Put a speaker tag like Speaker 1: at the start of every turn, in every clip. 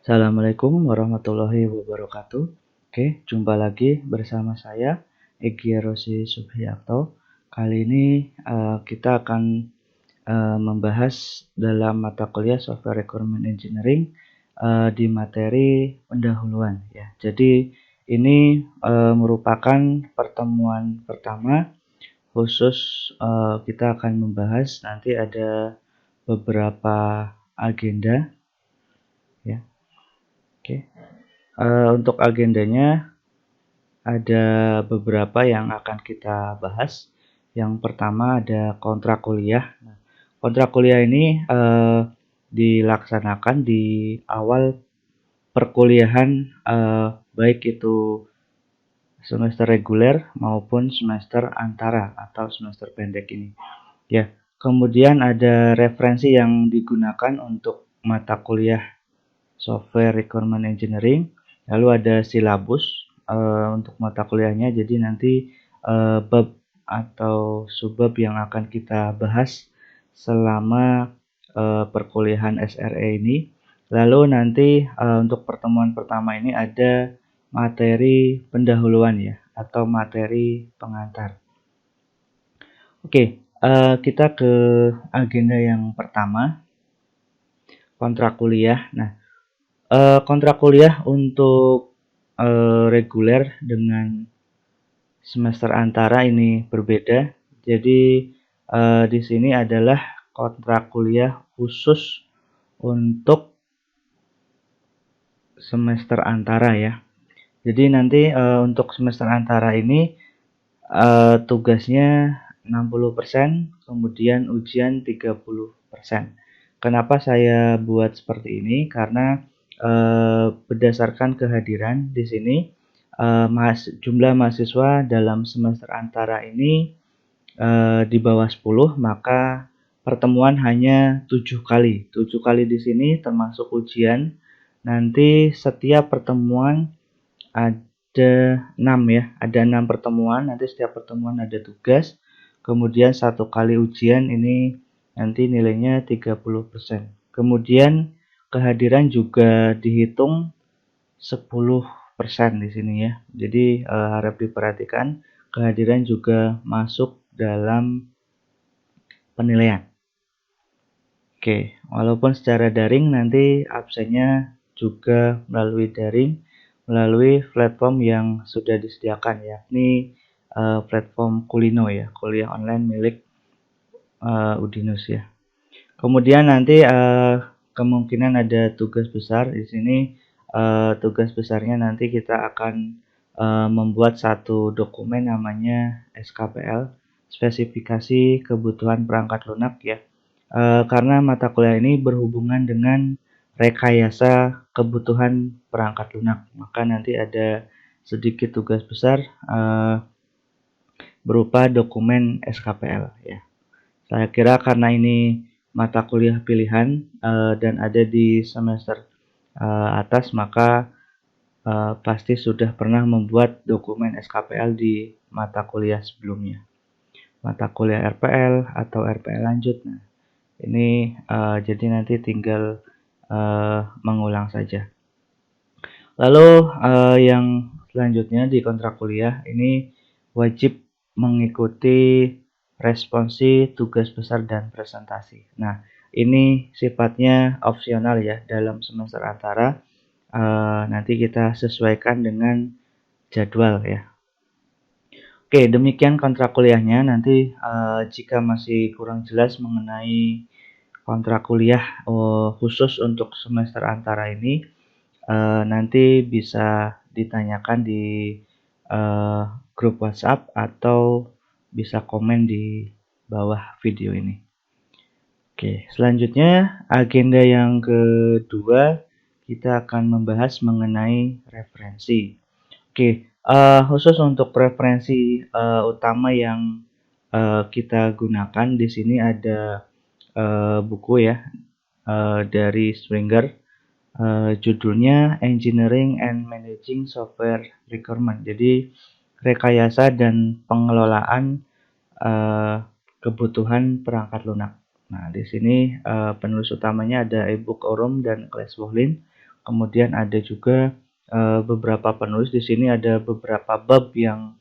Speaker 1: Assalamualaikum warahmatullahi wabarakatuh. Oke, jumpa lagi bersama saya Egi Rosi Subhiyarto. Kali ini kita akan membahas dalam mata kuliah Software Requirement Engineering di materi pendahuluan ya. Jadi ini merupakan pertemuan pertama khusus kita akan membahas nanti ada beberapa agenda ya. Oke. Untuk agendanya ada beberapa yang akan kita bahas. Yang pertama ada kontrak kuliah. Nah, kontrak kuliah ini dilaksanakan di awal perkuliahan, baik itu semester reguler maupun semester antara atau semester pendek ini. Ya, kemudian ada referensi yang digunakan untuk mata kuliah Software Requirement Engineering. Lalu ada silabus untuk mata kuliahnya. Jadi nanti bab atau subbab yang akan kita bahas selama perkuliahan SRE ini. Lalu nanti untuk pertemuan pertama ini ada materi pendahuluan ya atau materi pengantar. Oke, kita ke agenda yang pertama, kontrak kuliah. Nah, kontrak kuliah untuk reguler dengan semester antara ini berbeda. Jadi di sini adalah kontrak kuliah khusus untuk semester antara ya. Jadi nanti untuk semester antara ini tugasnya 60%, kemudian ujian 30%. Kenapa saya buat seperti ini? Karena berdasarkan kehadiran di sini jumlah mahasiswa dalam semester antara ini di bawah 10, maka pertemuan hanya 7 kali. 7 kali di sini termasuk ujian. Nanti setiap pertemuan ada 6 ya, ada 6 pertemuan. Nanti setiap pertemuan ada tugas. Kemudian 1 kali ujian ini nanti nilainya 30%. Kemudian kehadiran juga dihitung 10% di sini ya. Jadi harap diperhatikan kehadiran juga masuk dalam penilaian. Oke, walaupun secara daring nanti absennya juga melalui daring, melalui platform yang sudah disediakan yakni platform Kulino ya, kuliah online milik Udinus ya. Kemudian nanti kemungkinan ada tugas besar di sini. Tugas besarnya nanti kita akan membuat satu dokumen namanya SKPL, spesifikasi kebutuhan perangkat lunak ya. Karena mata kuliah ini berhubungan dengan rekayasa kebutuhan perangkat lunak, maka nanti ada sedikit tugas besar berupa dokumen SKPL ya. Saya kira karena ini mata kuliah pilihan dan ada di semester atas, maka pasti sudah pernah membuat dokumen SKPL di mata kuliah sebelumnya, mata kuliah RPL atau RPL lanjut. Nah, ini jadi nanti tinggal mengulang saja. Lalu yang selanjutnya di kontrak kuliah ini wajib mengikuti responsi, tugas besar, dan presentasi. Nah, ini sifatnya opsional ya dalam semester antara. Nanti kita sesuaikan dengan jadwal ya. Oke, demikian kontrak kuliahnya. Nanti jika masih kurang jelas mengenai kontrak kuliah khusus untuk semester antara ini, nanti bisa ditanyakan di grup WhatsApp atau bisa komen di bawah video ini. Oke, selanjutnya agenda yang kedua kita akan membahas mengenai referensi. Oke, khusus untuk referensi utama yang kita gunakan di sini ada buku ya dari Springer, judulnya Engineering and Managing Software Requirement. Jadi rekayasa dan pengelolaan kebutuhan perangkat lunak. Nah, di sini penulis utamanya ada Ibu Orum dan Claes Wohlin. kemudian ada juga beberapa penulis. Di sini ada beberapa bab yang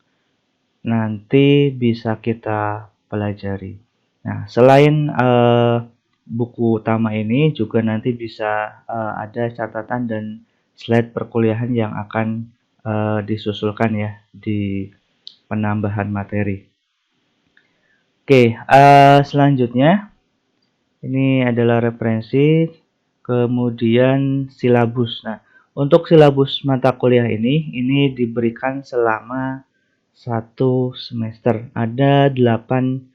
Speaker 1: nanti bisa kita pelajari. Nah, selain buku utama ini juga nanti bisa ada catatan dan slide perkuliahan yang akan disusulkan ya di penambahan materi. Oke, selanjutnya ini adalah referensi, kemudian silabus. Nah, untuk silabus mata kuliah ini diberikan selama 1 semester. Ada 8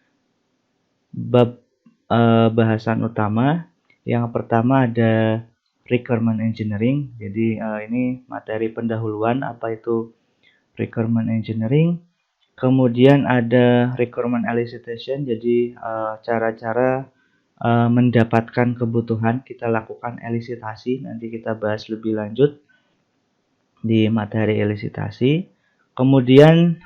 Speaker 1: bab bahasan utama. Yang pertama ada requirement engineering. Jadi ini materi pendahuluan apa itu requirement engineering. Kemudian ada requirement elicitation. Jadi cara-cara mendapatkan kebutuhan, kita lakukan elisitasi. Nanti kita bahas lebih lanjut di materi elisitasi. Kemudian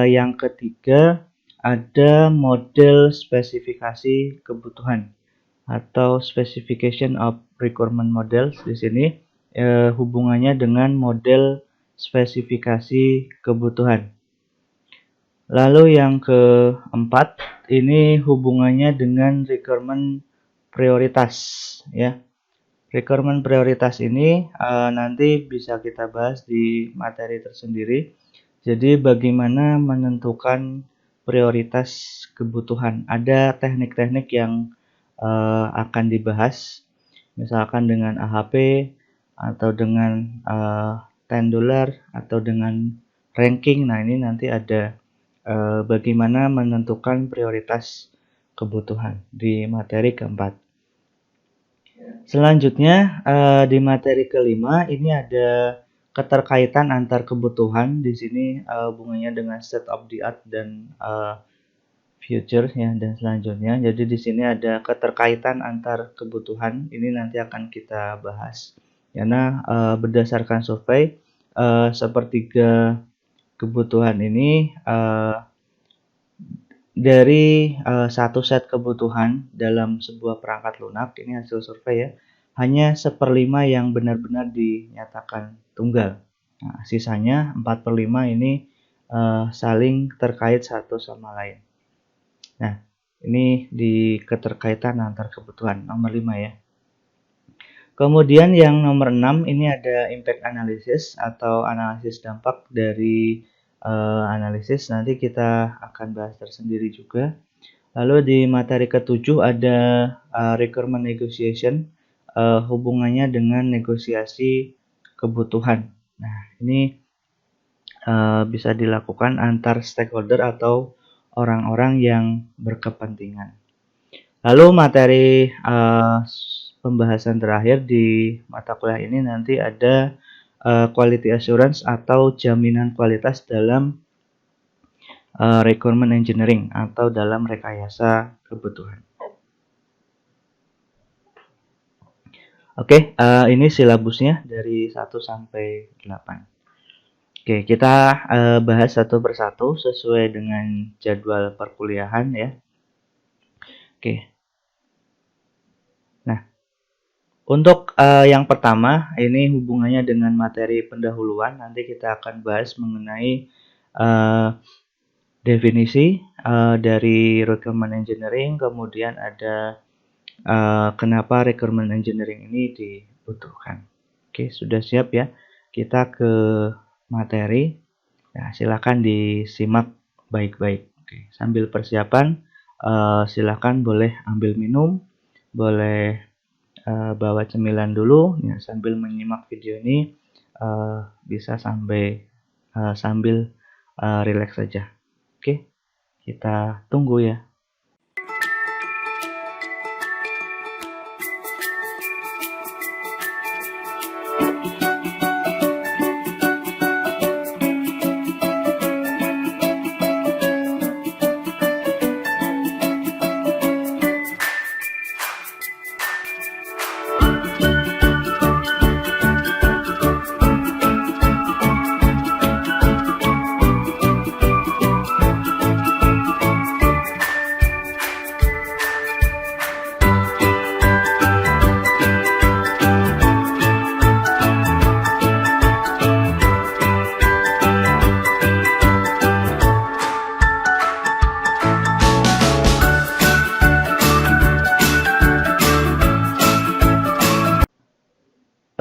Speaker 1: yang ketiga ada model spesifikasi kebutuhan atau specification of requirement models. Di sini hubungannya dengan model spesifikasi kebutuhan. Lalu yang keempat ini hubungannya dengan requirement prioritas ya. Requirement prioritas ini nanti bisa kita bahas di materi tersendiri. Jadi bagaimana menentukan prioritas kebutuhan. Ada teknik-teknik yang akan dibahas, misalkan dengan AHP atau dengan $10 atau dengan ranking. Nah, ini nanti ada bagaimana menentukan prioritas kebutuhan di materi keempat. Selanjutnya di materi kelima ini ada keterkaitan antar kebutuhan. Di sini hubungannya dengan state of the art dan future ya, dan selanjutnya. Jadi di sini ada keterkaitan antar kebutuhan. Ini nanti akan kita bahas. Karena berdasarkan survei sepertiga kebutuhan ini dari satu set kebutuhan dalam sebuah perangkat lunak, ini hasil survei ya, hanya 1/5 yang benar-benar dinyatakan tunggal. Nah, sisanya 4/5 ini saling terkait satu sama lain. Nah, ini di keterkaitan antar kebutuhan nomor 5 ya. Kemudian yang nomor 6 ini ada impact analysis atau analisis dampak dari analisis. Nanti kita akan bahas tersendiri juga. Lalu di materi ke-7 ada requirement negotiation, hubungannya dengan negosiasi kebutuhan. Nah, ini bisa dilakukan antar stakeholder atau orang-orang yang berkepentingan. Lalu materi pembahasan terakhir di mata kuliah ini nanti ada quality assurance atau jaminan kualitas dalam requirement engineering atau dalam rekayasa kebutuhan. Oke, ini silabusnya dari 1 sampai 8. Oke, kita bahas satu persatu sesuai dengan jadwal perkuliahan ya. Oke. Nah, untuk yang pertama, ini hubungannya dengan materi pendahuluan. Nanti kita akan bahas mengenai definisi dari requirement engineering, kemudian ada kenapa requirement engineering ini dibutuhkan. Oke, sudah siap ya? Kita ke materi. Nah, silakan disimak baik-baik. Oke, sambil persiapan, silakan boleh ambil minum, boleh bawa cemilan dulu ya, sambil menyimak video ini bisa sambil rileks saja. Oke, kita tunggu ya.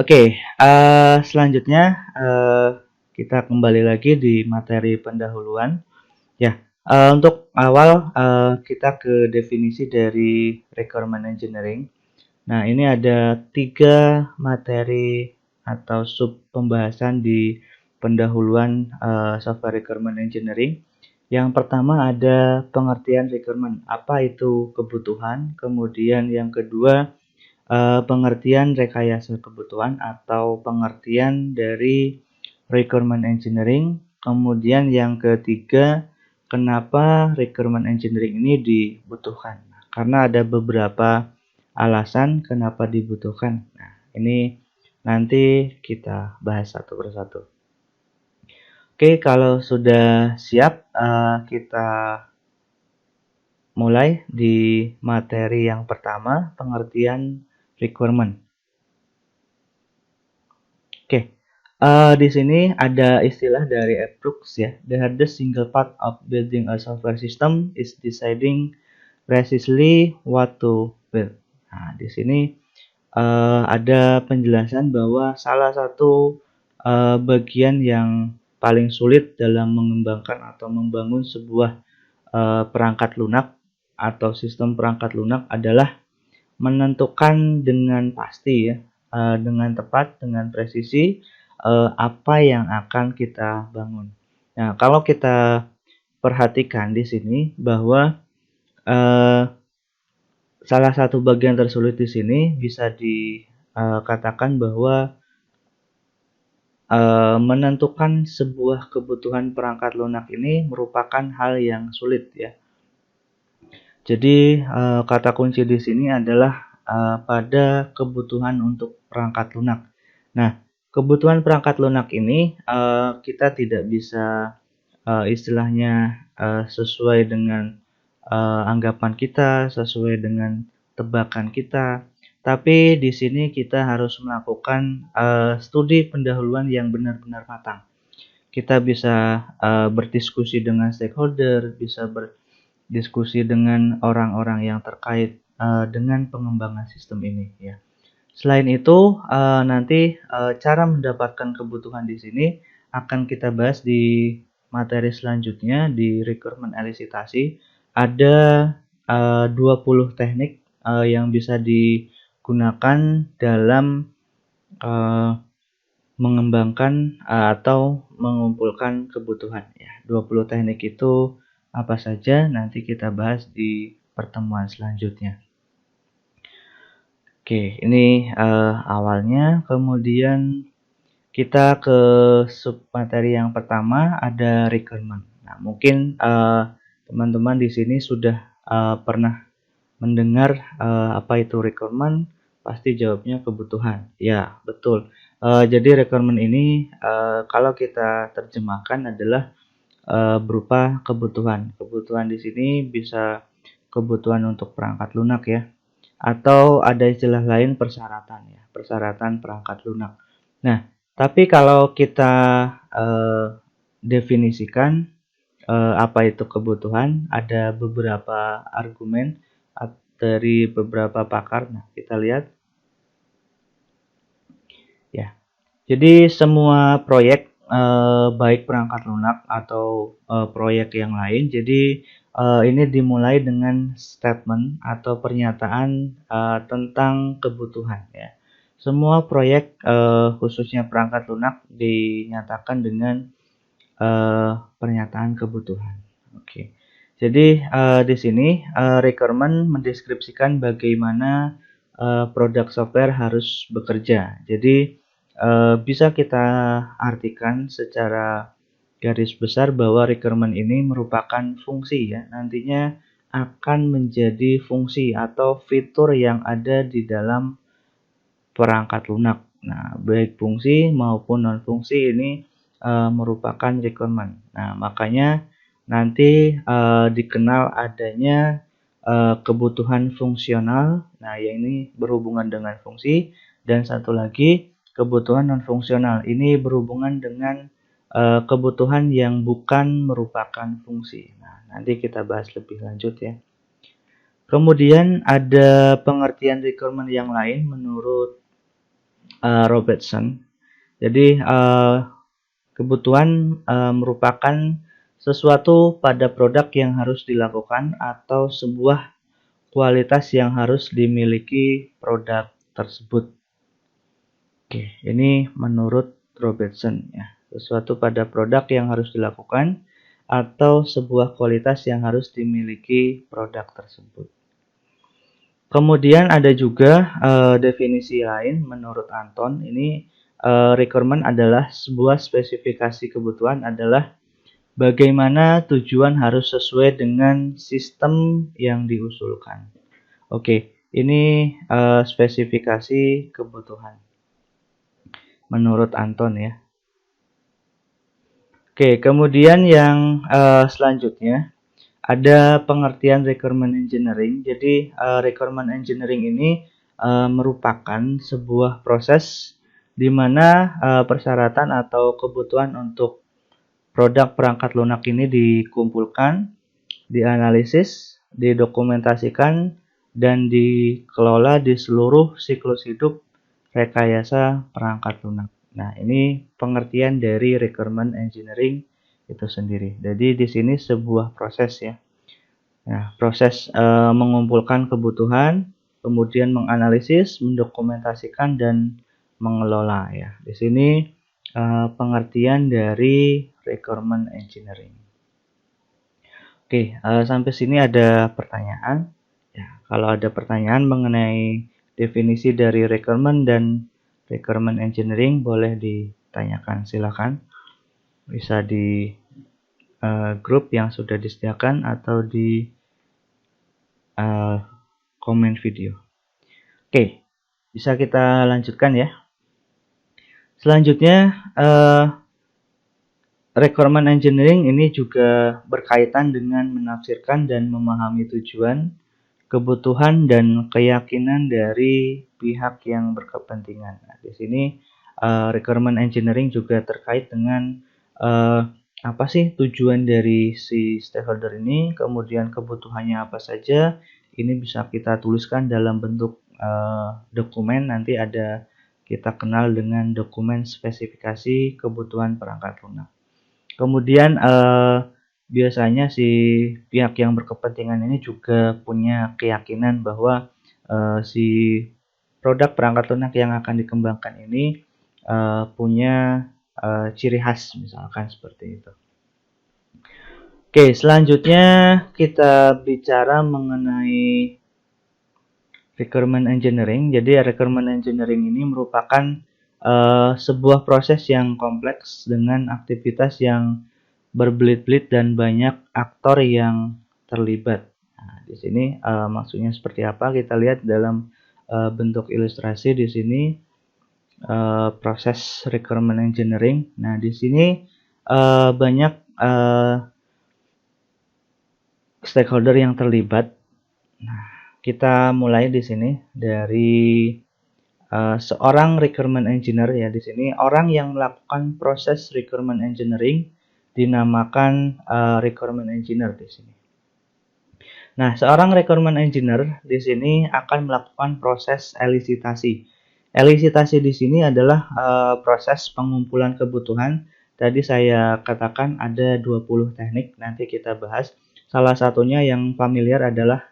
Speaker 1: Oke, selanjutnya kita kembali lagi di materi pendahuluan. Ya, untuk awal kita ke definisi dari requirement engineering. Nah, ini ada 3 materi atau sub pembahasan di pendahuluan software requirement engineering. Yang pertama ada pengertian requirement, apa itu kebutuhan. Kemudian yang kedua pengertian rekayasa kebutuhan atau pengertian dari requirement engineering. Kemudian yang ketiga, kenapa requirement engineering ini dibutuhkan? Karena ada beberapa alasan kenapa dibutuhkan. Nah, ini nanti kita bahas satu persatu. Oke, kalau sudah siap, kita mulai di materi yang pertama, pengertian requirement. Oke, di sini ada istilah dari Brooks ya. The hardest single part of building a software system is deciding precisely what to build. Nah, di sini ada penjelasan bahwa salah satu bagian yang paling sulit dalam mengembangkan atau membangun sebuah perangkat lunak atau sistem perangkat lunak adalah menentukan dengan pasti ya, dengan tepat, dengan presisi apa yang akan kita bangun. Nah, kalau kita perhatikan di sini bahwa salah satu bagian tersulit di sini bisa dikatakan bahwa menentukan sebuah kebutuhan perangkat lunak ini merupakan hal yang sulit ya. Jadi kata kunci di sini adalah pada kebutuhan untuk perangkat lunak. Nah, kebutuhan perangkat lunak ini kita tidak bisa istilahnya sesuai dengan anggapan kita, sesuai dengan tebakan kita. Tapi di sini kita harus melakukan studi pendahuluan yang benar-benar matang. Kita bisa berdiskusi dengan stakeholder, bisa berdiskusi dengan orang-orang yang terkait dengan pengembangan sistem ini ya. Selain itu, nanti cara mendapatkan kebutuhan di sini akan kita bahas di materi selanjutnya di requirement elicitasi. Ada 20 teknik yang bisa digunakan dalam mengembangkan atau mengumpulkan kebutuhan ya. 20 teknik itu apa saja nanti kita bahas di pertemuan selanjutnya. Oke, ini awalnya, kemudian kita ke sub materi yang pertama ada requirement. Nah, mungkin teman-teman di sini sudah pernah mendengar apa itu requirement, pasti jawabnya kebutuhan. Ya, betul. Jadi requirement ini kalau kita terjemahkan adalah berupa kebutuhan. Kebutuhan di sini bisa kebutuhan untuk perangkat lunak ya, atau ada istilah lain persyaratan ya, persyaratan perangkat lunak. Nah, tapi kalau kita definisikan apa itu kebutuhan, ada beberapa argumen dari beberapa pakar. Nah, kita lihat ya. Jadi semua proyek baik perangkat lunak atau proyek yang lain, jadi ini dimulai dengan statement atau pernyataan tentang kebutuhan ya. Semua proyek khususnya perangkat lunak dinyatakan dengan pernyataan kebutuhan. Oke. Jadi di sini requirement mendeskripsikan bagaimana produk software harus bekerja. Jadi bisa kita artikan secara garis besar bahwa requirement ini merupakan fungsi ya. Nantinya akan menjadi fungsi atau fitur yang ada di dalam perangkat lunak. Nah, baik fungsi maupun non fungsi ini merupakan requirement. Nah, makanya nanti dikenal adanya kebutuhan fungsional. Nah, yang ini berhubungan dengan fungsi, dan satu lagi kebutuhan non fungsional. Ini berhubungan dengan kebutuhan yang bukan merupakan fungsi. Nah, nanti kita bahas lebih lanjut ya. Kemudian ada pengertian requirement yang lain menurut Robertson. Jadi kebutuhan merupakan sesuatu pada produk yang harus dilakukan atau sebuah kualitas yang harus dimiliki produk tersebut. Oke, ini menurut Robertson ya. Sesuatu pada produk yang harus dilakukan atau sebuah kualitas yang harus dimiliki produk tersebut. Kemudian ada juga definisi lain menurut Anton. Ini requirement adalah sebuah spesifikasi kebutuhan adalah bagaimana tujuan harus sesuai dengan sistem yang diusulkan. Oke, ini spesifikasi kebutuhan menurut Anton ya. Oke, kemudian yang selanjutnya ada pengertian requirement engineering. Jadi requirement engineering ini merupakan sebuah proses di mana persyaratan atau kebutuhan untuk produk perangkat lunak ini dikumpulkan, dianalisis, didokumentasikan, dan dikelola di seluruh siklus hidup rekayasa perangkat lunak. Nah, ini pengertian dari requirement engineering itu sendiri. Jadi di sini sebuah proses ya. Nah, proses mengumpulkan kebutuhan, kemudian menganalisis, mendokumentasikan dan mengelola ya. Di sini pengertian dari requirement engineering. Oke, sampai sini ada pertanyaan. Ya, kalau ada pertanyaan mengenai definisi dari requirement dan requirement engineering boleh ditanyakan, silakan. Bisa di grup yang sudah disediakan atau di komen video. Oke, bisa kita lanjutkan ya. Selanjutnya requirement engineering ini juga berkaitan dengan menafsirkan dan memahami tujuan, kebutuhan dan keyakinan dari pihak yang berkepentingan. Nah, di sini requirement engineering juga terkait dengan apa sih tujuan dari si stakeholder ini, kemudian kebutuhannya apa saja. Ini bisa kita tuliskan dalam bentuk dokumen. Nanti ada kita kenal dengan dokumen spesifikasi kebutuhan perangkat lunak. Kemudian biasanya si pihak yang berkepentingan ini juga punya keyakinan bahwa si produk perangkat lunak yang akan dikembangkan ini punya ciri khas, misalkan seperti itu. Oke, selanjutnya kita bicara mengenai requirement engineering. Jadi requirement engineering ini merupakan sebuah proses yang kompleks dengan aktivitas yang berbelit-belit dan banyak aktor yang terlibat. Nah, di sini maksudnya seperti apa? Kita lihat dalam bentuk ilustrasi di sini proses requirement engineering. Nah, di sini banyak stakeholder yang terlibat. Nah, kita mulai di sini dari seorang requirement engineer ya. Di sini orang yang melakukan proses requirement engineering dinamakan requirement engineer di sini. Nah, seorang requirement engineer di sini akan melakukan proses elisitasi. Elisitasi di sini adalah proses pengumpulan kebutuhan. Tadi saya katakan ada 20 teknik, nanti kita bahas. Salah satunya yang familiar adalah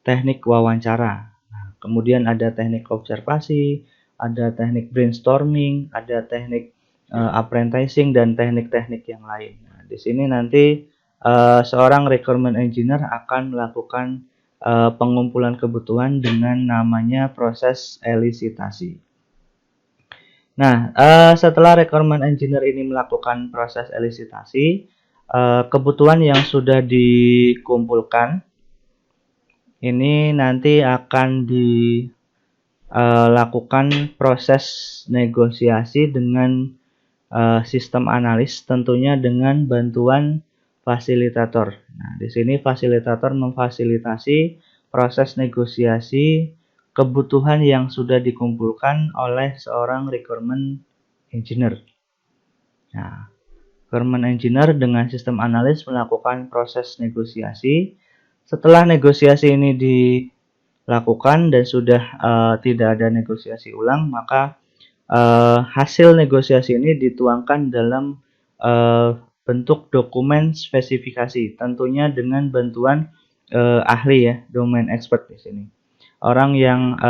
Speaker 1: teknik wawancara. Nah, kemudian ada teknik observasi, ada teknik brainstorming, ada teknik apprenticing dan teknik-teknik yang lain. Nah, di sini nanti seorang requirement engineer akan melakukan pengumpulan kebutuhan dengan namanya proses elisitasi. Nah, setelah requirement engineer ini melakukan proses elisitasi, kebutuhan yang sudah dikumpulkan ini nanti akan dilakukan proses negosiasi dengan sistem analis, tentunya dengan bantuan fasilitator. Nah, di sini fasilitator memfasilitasi proses negosiasi kebutuhan yang sudah dikumpulkan oleh seorang requirement engineer. Nah, requirement engineer dengan sistem analis melakukan proses negosiasi. Setelah negosiasi ini dilakukan dan sudah tidak ada negosiasi ulang, maka hasil negosiasi ini dituangkan dalam bentuk dokumen spesifikasi, tentunya dengan bantuan ahli ya, domain expert di sini. Orang yang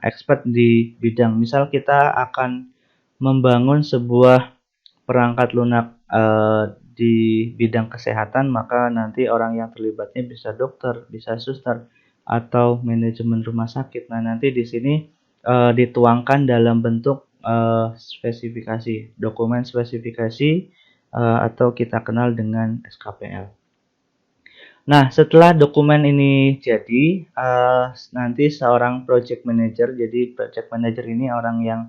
Speaker 1: expert di bidang, misal kita akan membangun sebuah perangkat lunak di bidang kesehatan, maka nanti orang yang terlibatnya bisa dokter, bisa suster, atau manajemen rumah sakit. Nah, nanti di sini dituangkan dalam bentuk spesifikasi, dokumen spesifikasi atau kita kenal dengan SKPL. Nah, setelah dokumen ini jadi, nanti seorang project manager, jadi project manager ini orang yang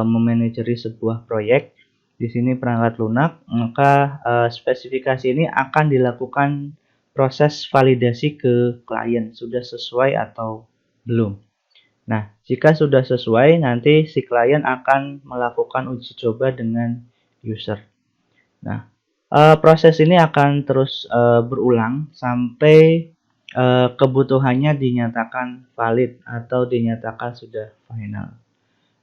Speaker 1: memanajeri sebuah proyek, di sini perangkat lunak, maka spesifikasi ini akan dilakukan proses validasi ke klien, sudah sesuai atau belum. Nah, jika sudah sesuai, nanti si klien akan melakukan uji coba dengan user. Nah, proses ini akan terus berulang sampai kebutuhannya dinyatakan valid atau dinyatakan sudah final.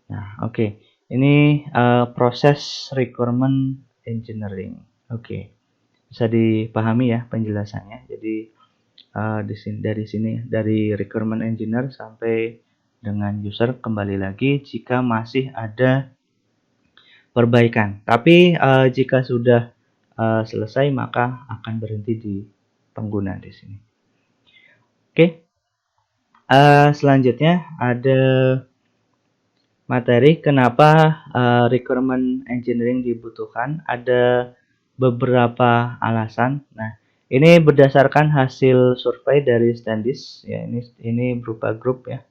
Speaker 1: Nah, oke. Ini proses requirement engineering. Oke. Bisa dipahami ya penjelasannya. Jadi dari requirement engineer sampai dengan user, kembali lagi jika masih ada perbaikan. Tapi jika sudah selesai, maka akan berhenti di pengguna di sini. Oke. Selanjutnya ada materi kenapa requirement engineering dibutuhkan. Ada beberapa alasan. Nah, ini berdasarkan hasil survei dari Standish ya, ini berupa grup ya.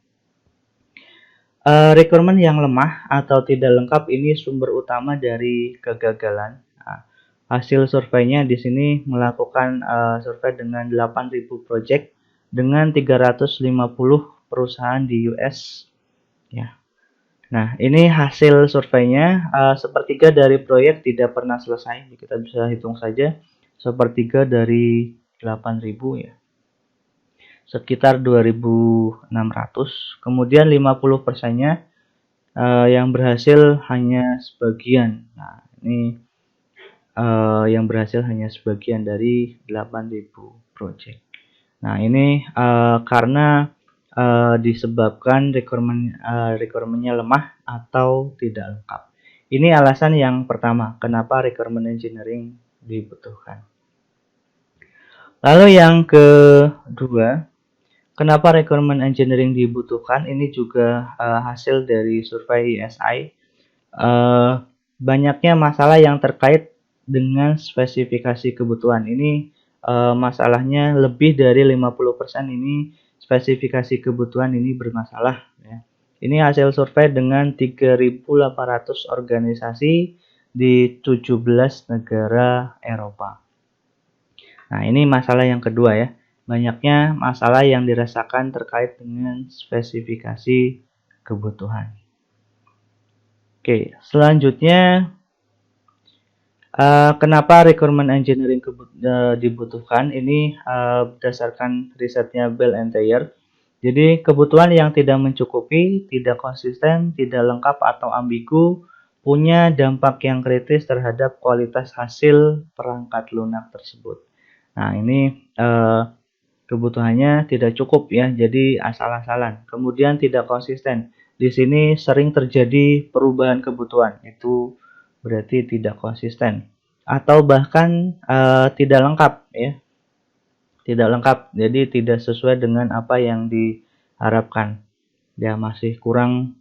Speaker 1: Requirement yang lemah atau tidak lengkap ini sumber utama dari kegagalan. Nah, hasil surveinya di sini melakukan survei dengan 8.000 project dengan 350 perusahaan di US ya. Nah, ini hasil surveinya, sepertiga dari proyek tidak pernah selesai. Kita bisa hitung saja, sepertiga dari 8.000 ya, sekitar 2.600. Kemudian 50%-nya yang berhasil hanya sebagian. Nah, ini yang berhasil hanya sebagian dari 8.000 project. Nah, ini karena disebabkan requirement-nya lemah atau tidak lengkap. Ini alasan yang pertama, kenapa requirement engineering dibutuhkan. Lalu yang kedua, kenapa requirement engineering dibutuhkan? Ini juga hasil dari survei ESI. Banyaknya masalah yang terkait dengan spesifikasi kebutuhan. Ini masalahnya lebih dari 50% ini spesifikasi kebutuhan ini bermasalah ya. Ini hasil survei dengan 3.800 organisasi di 17 negara Eropa. Nah, ini masalah yang kedua ya. Banyaknya masalah yang dirasakan terkait dengan spesifikasi kebutuhan. Oke, selanjutnya kenapa requirement engineering dibutuhkan? Ini berdasarkan risetnya Bell & Thayer. Jadi kebutuhan yang tidak mencukupi, tidak konsisten, tidak lengkap atau ambigu punya dampak yang kritis terhadap kualitas hasil perangkat lunak tersebut. Nah, ini kebutuhannya tidak cukup ya, jadi asal-asalan. Kemudian tidak konsisten. Di sini sering terjadi perubahan kebutuhan, itu berarti tidak konsisten. Atau bahkan tidak lengkap ya. Tidak lengkap, jadi tidak sesuai dengan apa yang diharapkan. Dia masih kurang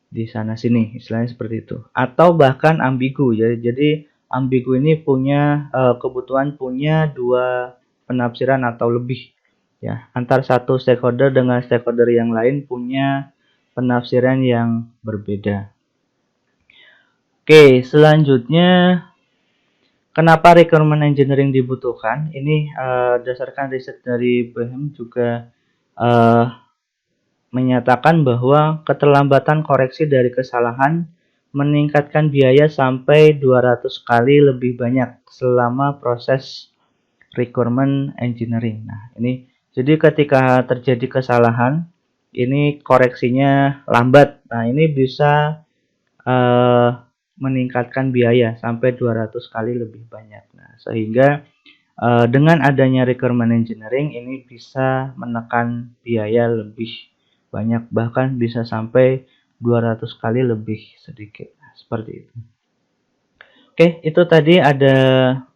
Speaker 1: di sana sini, istilahnya seperti itu. Atau bahkan ambigu, jadi ambigu ini punya kebutuhan punya dua penafsiran atau lebih ya. Antar satu stakeholder dengan stakeholder yang lain punya penafsiran yang berbeda. Oke, selanjutnya kenapa requirement engineering dibutuhkan? Ini berdasarkan riset dari Boehm juga menyatakan bahwa keterlambatan koreksi dari kesalahan meningkatkan biaya sampai 200 kali lebih banyak selama proses requirement engineering. Nah, ini jadi ketika terjadi kesalahan, ini koreksinya lambat. Nah, ini bisa meningkatkan biaya sampai 200 kali lebih banyak. Nah, sehingga dengan adanya requirement engineering ini bisa menekan biaya lebih banyak, bahkan bisa sampai 200 kali lebih sedikit. Nah, seperti itu. Oke, itu tadi ada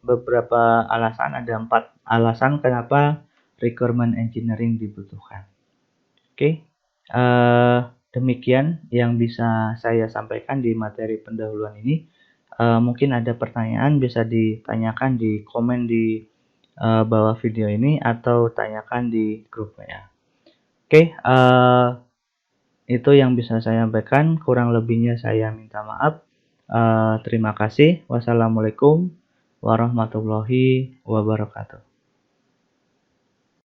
Speaker 1: beberapa alasan, ada 4 alasan kenapa requirement engineering dibutuhkan. Oke, demikian yang bisa saya sampaikan di materi pendahuluan ini. Mungkin ada pertanyaan bisa ditanyakan di komen di bawah video ini atau tanyakan di grup WA. Oke, itu yang bisa saya sampaikan. Kurang lebihnya saya minta maaf. Terima kasih. Wassalamualaikum warahmatullahi wabarakatuh.